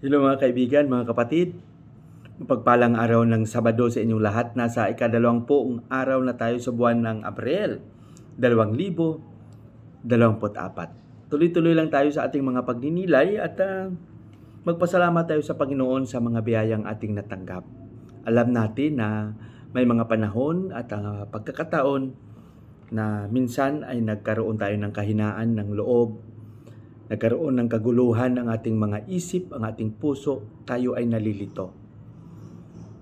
Hello mga kaibigan, mga kapatid. Mapagpalang araw ng Sabado sa inyong lahat. Nasa ika-20 araw na tayo sa buwan ng Abril, 2024. Tuloy-tuloy lang tayo sa ating mga pagninilay at magpasalamat tayo sa Panginoon sa mga biyayang ating natanggap. Alam natin na may mga panahon at pagkakataon na minsan ay nagkaroon tayo ng kahinaan ng loob, nagkaroon ng kaguluhan ang ating mga isip, ang ating puso, tayo ay nalilito.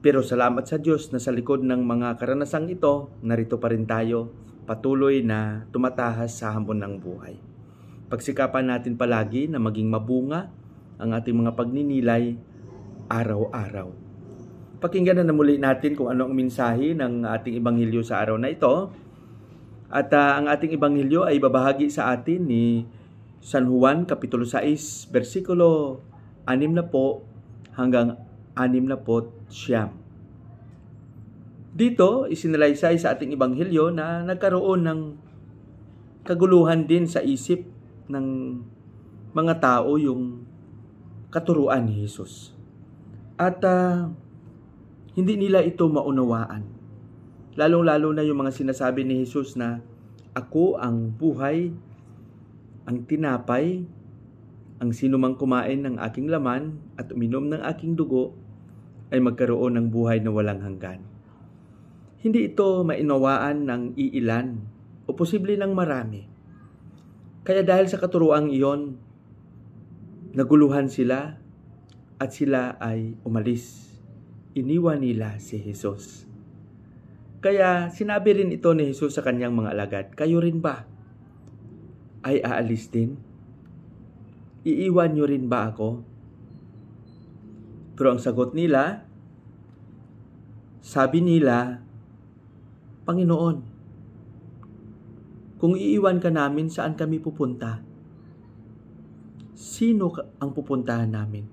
Pero salamat sa Diyos na sa likod ng mga karanasang ito, narito pa rin tayo, patuloy na tumatahas sa hamon ng buhay. Pagsikapan natin palagi na maging mabunga ang ating mga pagninilay araw-araw. Pakinggan na muli natin kung ano ang mensahe ng ating Ebanghelyo sa araw na ito. At ang ating Ebanghelyo ay babahagi sa atin ni San Juan, Kapitulo 6, versikulo 60 hanggang 69. Dito, isinalaysay sa ating Ebanghelyo na nagkaroon ng kaguluhan din sa isip ng mga tao yung katuruan ni Jesus. At hindi nila ito maunawaan. Lalong-lalo na yung mga sinasabi ni Jesus na ako ang buhay, ang tinapay, ang sinumang kumain ng aking laman at uminom ng aking dugo ay magkaroon ng buhay na walang hanggan. Hindi ito mainawaan ng iilan o posible ng marami. Kaya dahil sa katuruang iyon, naguluhan sila at sila ay umalis. Iniwan nila si Jesus. Kaya sinabi rin ito ni Jesus sa kanyang mga alagad, kayo rin ba ay aalis din? Iiwan nyo rin ba ako? Pero ang sagot nila, sabi nila, Panginoon, kung iiwan ka namin, saan kami pupunta? Sino ang pupuntahan namin?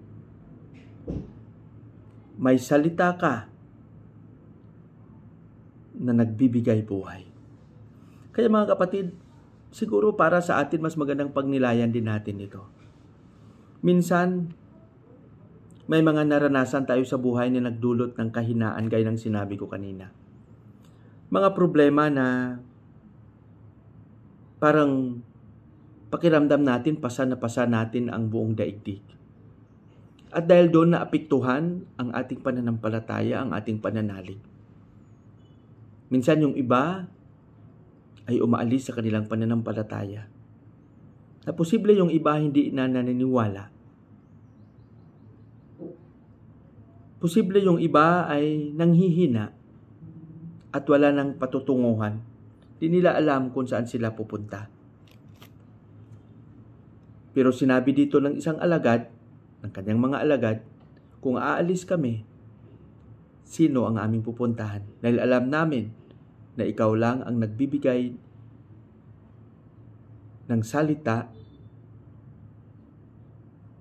May salita ka na nagbibigay buhay. Kaya mga kapatid, siguro para sa atin mas magandang pagnilayan din natin ito. Minsan, may mga naranasan tayo sa buhay na nagdulot ng kahinaan gaya ng sinabi ko kanina. Mga problema na parang pakiramdam natin, pasa natin ang buong daigdig. At dahil doon naapektuhan ang ating pananampalataya, ang ating pananalig. Minsan yung iba ay umaalis sa kanilang pananampalataya. Na posible yung iba hindi na naniniwala. Posible yung iba ay nanghihina at wala ng patutunguhan. Di nila alam kung saan sila pupunta. Pero sinabi dito ng isang alagad, ng kanyang mga alagad, kung aalis kami, sino ang aming pupuntahan? Dahil alam namin na ikaw lang ang nagbibigay ng salita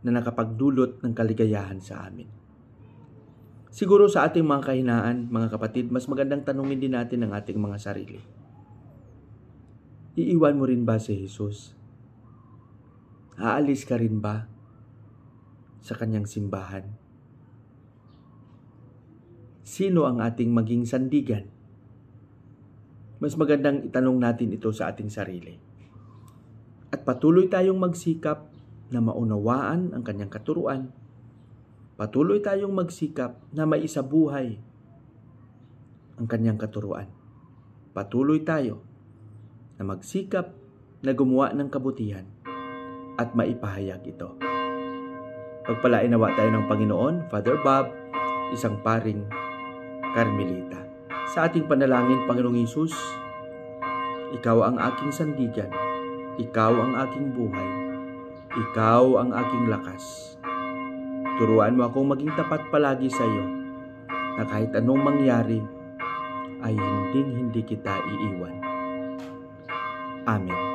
na nakapagdulot ng kaligayahan sa amin. Siguro sa ating mga kahinaan, mga kapatid, mas magandang tanungin din natin ang ating mga sarili. Iiwan mo rin ba si Jesus? Aalis ka rin ba sa kanyang simbahan? Sino ang ating maging sandigan? Mas magandang itanong natin ito sa ating sarili. At patuloy tayong magsikap na maunawaan ang kanyang katuruan. Patuloy tayong magsikap na maisabuhay ang kanyang katuruan. Patuloy tayo na magsikap na gumawa ng kabutihan at maipahayag ito. Pagpalain nawa tayo ng Panginoon, Father Bob, isang paring Karmelita. Sa ating panalangin, Panginoong Hesus, ikaw ang aking sandigan, ikaw ang aking buhay, ikaw ang aking lakas. Turuan mo akong maging tapat palagi sa iyo na kahit anong mangyari ay hindi kita iiwan. Amen.